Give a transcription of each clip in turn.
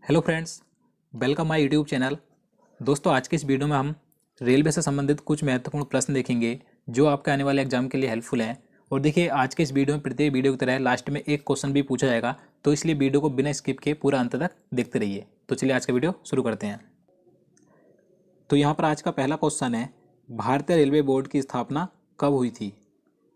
Hello friends, welcome my YouTube channel. दोस्तों, आज के इस वीडियो में हम रेलवे से संबंधित कुछ महत्वपूर्ण प्रश्न देखेंगे जो आपके आने वाले एग्जाम के लिए हेल्पफुल हैं। और देखिए, आज के इस वीडियो में प्रत्येक वीडियो की तरह लास्ट में एक क्वेश्चन भी पूछा जाएगा, तो इसलिए वीडियो को बिना स्किप के पूरा अंत तक देखते रहिए। तो चलिए आज का वीडियो शुरू करते हैं। तो यहाँ पर आज का पहला क्वेश्चन है, भारतीय रेलवे बोर्ड की स्थापना कब हुई थी।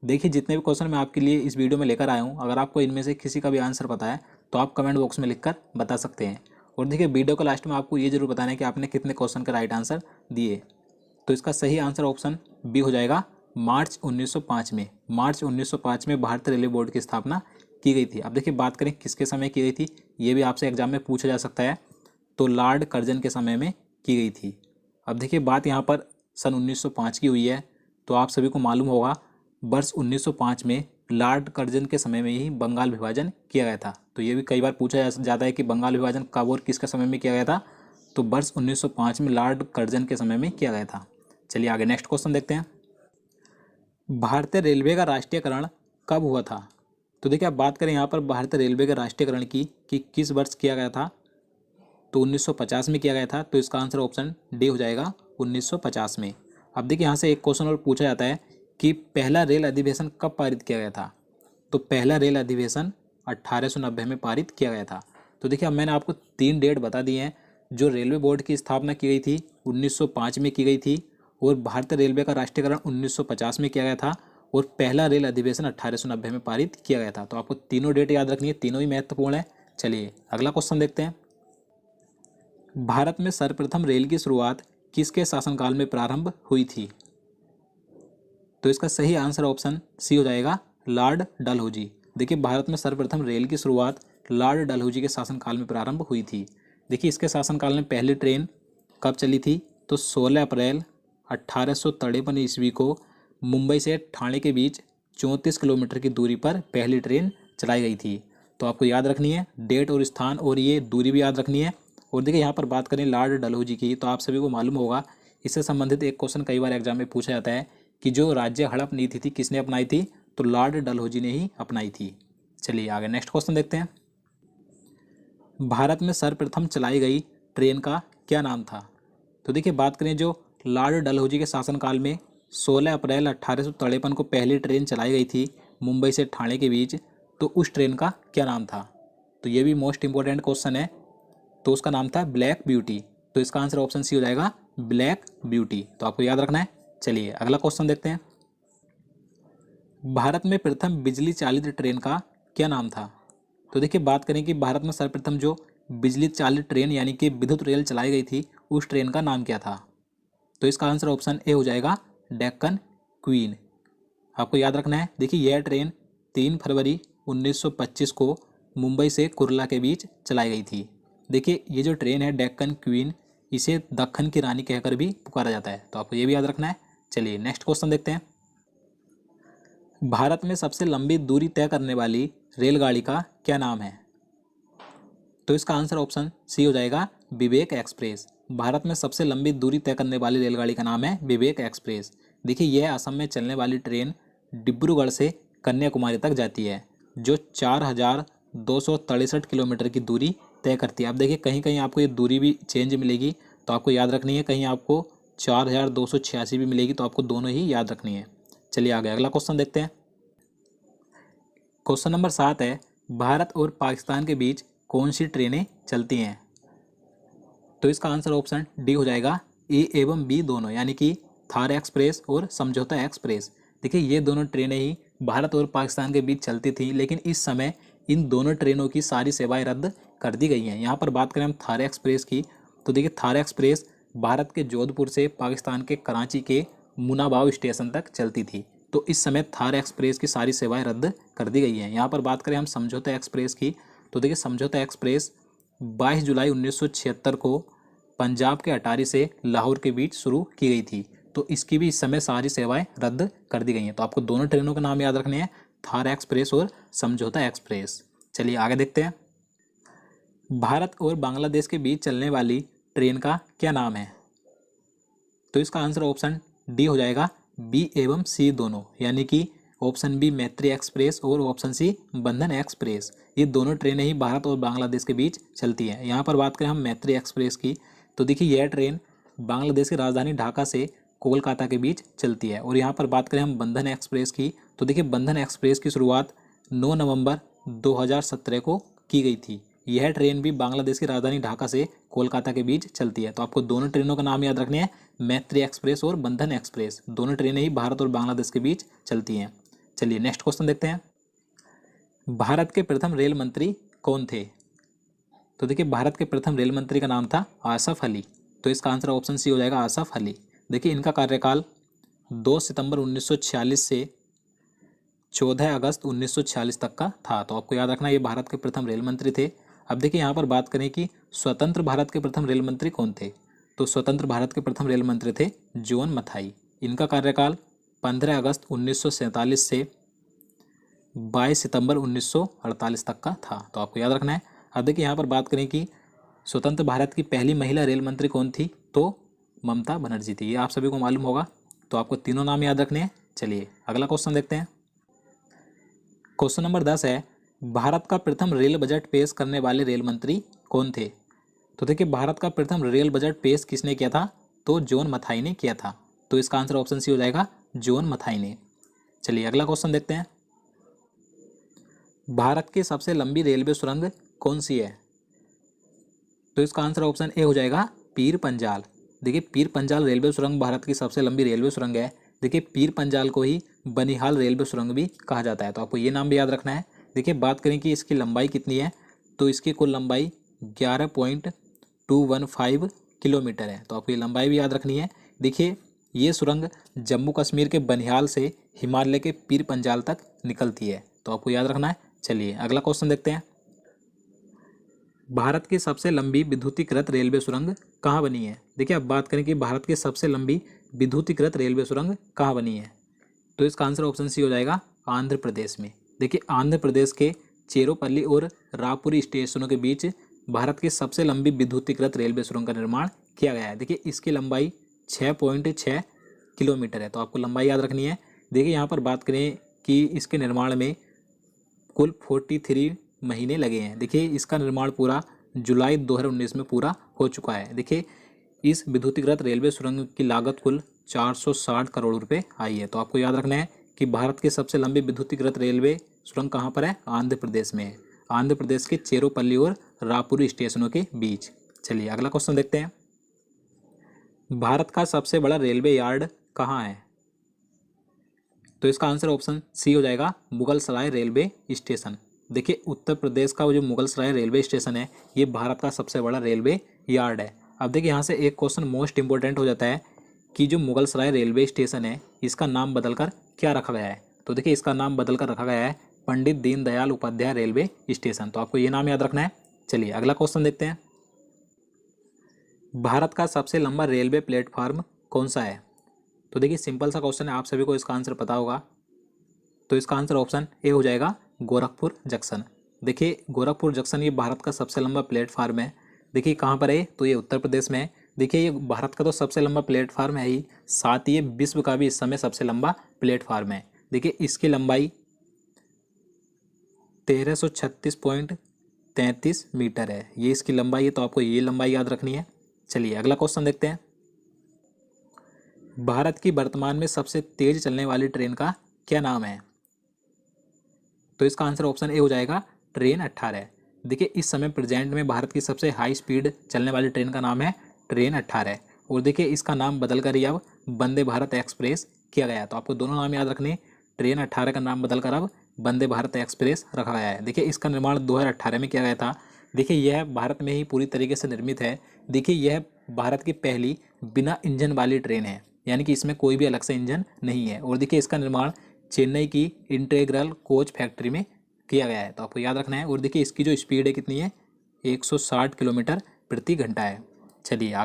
देखिए, जितने भी क्वेश्चन मैं आपके लिए इस वीडियो में लेकर आया हूँ, अगर आपको इनमें से किसी का भी आंसर पता है तो आप कमेंट बॉक्स में लिखकर बता सकते हैं। और देखिए, वीडियो के लास्ट में आपको ये जरूर बताना है कि आपने कितने क्वेश्चन का राइट आंसर दिए। तो इसका सही आंसर ऑप्शन बी हो जाएगा, मार्च 1905 में। मार्च 1905 में भारतीय रेलवे बोर्ड की स्थापना की गई थी। अब देखिए, बात करें किसके समय की गई थी, ये भी आपसे एग्जाम में पूछा जा सकता है। तो लॉर्ड कर्जन के समय में की गई थी। अब देखिए, बात यहाँ पर सन 1905 की हुई है, तो आप सभी को मालूम होगा वर्ष 1905 में लॉर्ड कर्जन के समय में ही बंगाल विभाजन किया गया था। तो ये भी कई बार पूछा जाता है कि बंगाल विभाजन कब और किसके समय में किया गया था। तो वर्ष 1905 में लॉर्ड कर्जन के समय में किया गया था। चलिए आगे नेक्स्ट क्वेश्चन देखते हैं। भारतीय रेलवे का राष्ट्रीयकरण कब हुआ था। तो देखिए, आप बात करें यहाँ पर भारतीय रेलवे के राष्ट्रीयकरण की कि किस वर्ष किया गया था, तो 1950 में किया गया था। तो इसका आंसर ऑप्शन डी हो जाएगा, 1950 में। अब देखिए, यहाँ से एक क्वेश्चन और पूछा जाता है कि पहला रेल अधिवेशन कब पारित किया गया था। तो पहला रेल अधिवेशन 1890 में पारित किया गया था। तो देखिए, अब मैंने आपको 3 डेट बता दी हैं। जो रेलवे बोर्ड की स्थापना की गई थी 1905 में की गई थी, और भारतीय रेलवे का राष्ट्रीयकरण 1950 में किया गया था, और पहला रेल अधिवेशन 1890 में पारित किया गया था। तो आपको तीनों डेट याद रखनी है, तीनों ही महत्वपूर्ण है। चलिए अगला क्वेश्चन देखते हैं। भारत में सर्वप्रथम रेल की शुरुआत किसके शासनकाल में प्रारंभ हुई थी। तो इसका सही आंसर ऑप्शन सी हो जाएगा, लॉर्ड डलहौजी। देखिए, भारत में सर्वप्रथम रेल की शुरुआत लॉर्ड डलहौजी के शासनकाल में प्रारंभ हुई थी। देखिए, इसके शासनकाल में पहली ट्रेन कब चली थी, तो 16 अप्रैल 1853 ईस्वी को मुंबई से ठाणे के बीच 34 किलोमीटर की दूरी पर पहली ट्रेन चलाई गई थी। तो आपको याद रखनी है डेट और स्थान, और ये दूरी भी याद रखनी है। और देखिए, यहाँ पर बात करें लॉर्ड डलहौजी की, तो आप सभी को मालूम होगा, इससे संबंधित एक क्वेश्चन कई बार एग्जाम में पूछा जाता है कि जो राज्य हड़प नीति थी किसने अपनाई थी, तो लॉर्ड डलहौजी ने ही अपनाई थी। चलिए आगे नेक्स्ट क्वेश्चन देखते हैं। भारत में सर्वप्रथम चलाई गई ट्रेन का क्या नाम था। तो देखिए, बात करें जो लॉर्ड डलहौजी के शासनकाल में 16 अप्रैल 1853 को पहली ट्रेन चलाई गई थी मुंबई से ठाणे के बीच, तो उस ट्रेन का क्या नाम था। तो ये भी मोस्ट इंपॉर्टेंट क्वेश्चन है। तो उसका नाम था ब्लैक ब्यूटी। तो इसका आंसर ऑप्शन सी हो जाएगा, ब्लैक ब्यूटी। तो आपको याद रखना है। चलिए अगला क्वेश्चन देखते हैं। भारत में प्रथम बिजली चालित ट्रेन का क्या नाम था। तो देखिए, बात करें कि भारत में सर्वप्रथम जो बिजली चालित ट्रेन यानी कि विद्युत रेल चलाई गई थी, उस ट्रेन का नाम क्या था। तो इसका आंसर ऑप्शन ए हो जाएगा, डेक्कन क्वीन। आपको याद रखना है। देखिए, यह ट्रेन 3 फरवरी 1925 को मुंबई से कुर्ला के बीच चलाई गई थी। देखिए, ये जो ट्रेन है डेक्कन क्वीन, इसे दक्कन की रानी कहकर भी पुकारा जाता है। तो आपको ये भी याद रखना है। चलिए नेक्स्ट क्वेश्चन देखते हैं। भारत में सबसे लंबी दूरी तय करने वाली रेलगाड़ी का क्या नाम है। तो इसका आंसर ऑप्शन सी हो जाएगा, विवेक एक्सप्रेस। भारत में सबसे लंबी दूरी तय करने वाली रेलगाड़ी का नाम है विवेक एक्सप्रेस। देखिए, यह असम में चलने वाली ट्रेन डिब्रूगढ़ से कन्याकुमारी तक जाती है, जो 4263 किलोमीटर की दूरी तय करती है। अब देखिए, कहीं कहीं आपको ये दूरी भी चेंज मिलेगी, तो आपको याद रखनी है। कहीं आपको 4286 भी मिलेगी, तो आपको दोनों ही याद रखनी है। चलिए आगे अगला क्वेश्चन देखते हैं। क्वेश्चन नंबर 7 है, भारत और पाकिस्तान के बीच कौन सी ट्रेनें चलती हैं। तो इसका आंसर ऑप्शन डी हो जाएगा, ए एवं बी दोनों, यानी कि थार एक्सप्रेस और समझौता एक्सप्रेस। देखिए, ये दोनों ट्रेनें ही भारत और पाकिस्तान के बीच चलती थी, लेकिन इस समय इन दोनों ट्रेनों की सारी सेवाएं रद्द कर दी गई हैं। यहाँ पर बात करें हम थार एक्सप्रेस की, तो देखिए, थार एक्सप्रेस भारत के जोधपुर से पाकिस्तान के कराची के मुनाबाव स्टेशन तक चलती थी। तो इस समय थार एक्सप्रेस की सारी सेवाएं रद्द कर दी गई हैं। यहाँ पर बात करें हम समझौता एक्सप्रेस की, तो देखिए, समझौता एक्सप्रेस 22 जुलाई 1976 को पंजाब के अटारी से लाहौर के बीच शुरू की गई थी। तो इसकी भी इस समय सारी सेवाएं रद्द कर दी गई हैं। तो आपको दोनों ट्रेनों का नाम याद रखने हैं, थार एक्सप्रेस और समझौता एक्सप्रेस। चलिए आगे देखते हैं। भारत और बांग्लादेश के बीच चलने वाली ट्रेन का क्या नाम है। तो इसका आंसर ऑप्शन डी हो जाएगा, बी एवं सी दोनों, यानी कि ऑप्शन बी मैत्री एक्सप्रेस और ऑप्शन सी बंधन एक्सप्रेस। ये दोनों ट्रेनें ही भारत और बांग्लादेश के बीच चलती हैं। यहाँ पर बात करें हम मैत्री एक्सप्रेस की, तो देखिए यह ट्रेन बांग्लादेश की राजधानी ढाका से कोलकाता के बीच चलती है। और यहाँ पर बात करें हम बंधन एक्सप्रेस की, तो देखिए बंधन एक्सप्रेस की शुरुआत 9 नवंबर 2017 को की गई थी। यह ट्रेन भी बांग्लादेश की राजधानी ढाका से कोलकाता के बीच चलती है। तो आपको दोनों ट्रेनों का नाम याद रखने हैं, मैत्री एक्सप्रेस और बंधन एक्सप्रेस। दोनों ट्रेनें ही भारत और बांग्लादेश के बीच चलती हैं। चलिए नेक्स्ट क्वेश्चन देखते हैं। भारत के प्रथम रेल मंत्री कौन थे? तो देखिए भारत के प्रथम रेल मंत्री का नाम था आसफ अली। तो इसका आंसर ऑप्शन सी हो जाएगा, आसफ अली। देखिए इनका कार्यकाल 2 सितंबर 1946 से 14 अगस्त 1946 तक का था। तो आपको याद रखना ये भारत के प्रथम रेल मंत्री थे। अब देखिए यहाँ पर बात करें कि स्वतंत्र भारत के प्रथम रेल मंत्री कौन थे, तो स्वतंत्र भारत के प्रथम रेल मंत्री थे जॉन मथाई। इनका कार्यकाल 15 अगस्त 1947 से 22 सितंबर 1948 तक का था। तो आपको याद रखना है। अब देखिए यहाँ पर बात करें कि स्वतंत्र भारत की पहली महिला रेल मंत्री कौन थी, तो ममता बनर्जी थी। ये आप सभी को मालूम होगा। तो आपको तीनों नाम याद रखने हैं। चलिए अगला क्वेश्चन देखते हैं। क्वेश्चन नंबर 10 है, भारत का प्रथम रेल बजट पेश करने वाले रेल मंत्री कौन थे? तो देखिए भारत का प्रथम रेल बजट पेश किसने किया था, तो जॉन मथाई ने किया था। तो इसका आंसर ऑप्शन सी हो जाएगा, जॉन मथाई ने। चलिए अगला क्वेश्चन देखते हैं। भारत की सबसे लंबी रेलवे सुरंग कौन सी है? तो इसका आंसर ऑप्शन ए हो जाएगा, पीर पंजाल। देखिए पीर पंजाल रेलवे सुरंग भारत की सबसे लंबी रेलवे सुरंग है। देखिए पीर पंजाल को ही बनिहाल रेलवे सुरंग भी कहा जाता है। तो आपको ये नाम भी याद रखना है। देखिए बात करें कि इसकी लंबाई कितनी है, तो इसकी कुल लंबाई 11.215 किलोमीटर है। तो आपको ये लंबाई भी याद रखनी है। देखिए ये सुरंग जम्मू कश्मीर के बनिहाल से हिमालय के पीर पंजाल तक निकलती है। तो आपको याद रखना है। चलिए अगला क्वेश्चन देखते हैं। भारत की सबसे लंबी विद्युतीकृत रेलवे सुरंग कहाँ बनी है? देखिए अब बात करें कि भारत की सबसे लंबी विद्युतीकृत रेलवे सुरंग कहाँ बनी है, तो इसका आंसर ऑप्शन सी हो जाएगा, आंध्र प्रदेश में। देखिए आंध्र प्रदेश के चेरोपल्ली और रायपुरी स्टेशनों के बीच भारत की सबसे लंबी विद्युतीकृत रेलवे सुरंग का निर्माण किया गया है। देखिए इसकी लंबाई 6.6 किलोमीटर है। तो आपको लंबाई याद रखनी है। देखिए यहाँ पर बात करें कि इसके निर्माण में कुल 43 महीने लगे हैं। देखिए इसका निर्माण पूरा जुलाई 2019 में पूरा हो चुका है। देखिए इस विद्युतीकृत रेलवे सुरंग की लागत कुल 460 करोड़ रुपए आई है। तो आपको याद रखना है कि भारत की सबसे लंबी विद्युतीकृत रेलवे सुरंग कहाँ पर है, आंध्र प्रदेश में है। आंध्र प्रदेश के चेरोपल्ली और रायपुरी स्टेशनों के बीच। चलिए अगला क्वेश्चन देखते हैं। भारत का सबसे बड़ा रेलवे यार्ड कहाँ है? तो इसका आंसर ऑप्शन सी हो जाएगा, मुगलसराय रेलवे स्टेशन। देखिए उत्तर प्रदेश का वो जो मुगलसराय रेलवे स्टेशन है, ये भारत का सबसे बड़ा रेलवे यार्ड है। अब देखिए यहाँ से एक क्वेश्चन मोस्ट इंपॉर्टेंट हो जाता है कि जो मुगलसराय रेलवे स्टेशन है, इसका नाम बदलकर क्या रखा गया है? तो देखिए इसका नाम बदलकर रखा गया है पंडित दीनदयाल उपाध्याय रेलवे स्टेशन। तो आपको ये नाम याद रखना है। चलिए अगला क्वेश्चन देखते हैं। भारत का सबसे लंबा रेलवे प्लेटफार्म कौन सा है? तो देखिए सिंपल सा क्वेश्चन है, आप सभी को इसका आंसर पता होगा। तो इसका आंसर ऑप्शन ए हो जाएगा, गोरखपुर जंक्शन। देखिए गोरखपुर जंक्शन ये भारत का सबसे लंबा प्लेटफार्म है। देखिए कहाँ पर है, तो ये उत्तर प्रदेश में है। देखिए ये भारत का तो सबसे लंबा प्लेटफार्म है ही, साथ ही ये विश्व का भी इस समय सबसे लंबा प्लेटफार्म है। देखिए इसकी लंबाई 1336.33 मीटर है, ये इसकी लंबाई है। तो आपको ये लंबाई याद रखनी है। चलिए अगला क्वेश्चन देखते हैं। भारत की वर्तमान में सबसे तेज चलने वाली ट्रेन का क्या नाम है? तो इसका आंसर ऑप्शन ए हो जाएगा, ट्रेन 18। देखिए इस समय प्रेजेंट में भारत की सबसे हाई स्पीड चलने वाली ट्रेन का नाम है ट्रेन 18। और देखिए इसका नाम बदलकर ही अब वंदे भारत एक्सप्रेस किया गया है। तो आपको दोनों नाम याद रखने, ट्रेन 18 का नाम बदलकर अब वंदे भारत एक्सप्रेस रखा गया है। देखिए इसका निर्माण 2018 में किया गया था। देखिए यह भारत में ही पूरी तरीके से निर्मित है। देखिए यह भारत की पहली बिना इंजन वाली ट्रेन है, यानी कि इसमें कोई भी अलग से इंजन नहीं है। और देखिए इसका निर्माण चेन्नई की इंटीग्रल कोच फैक्ट्री में किया गया है। तो आपको याद रखना है। और देखिए इसकी जो स्पीड है कितनी है, 160 किलोमीटर प्रति घंटा है। चलिए आगे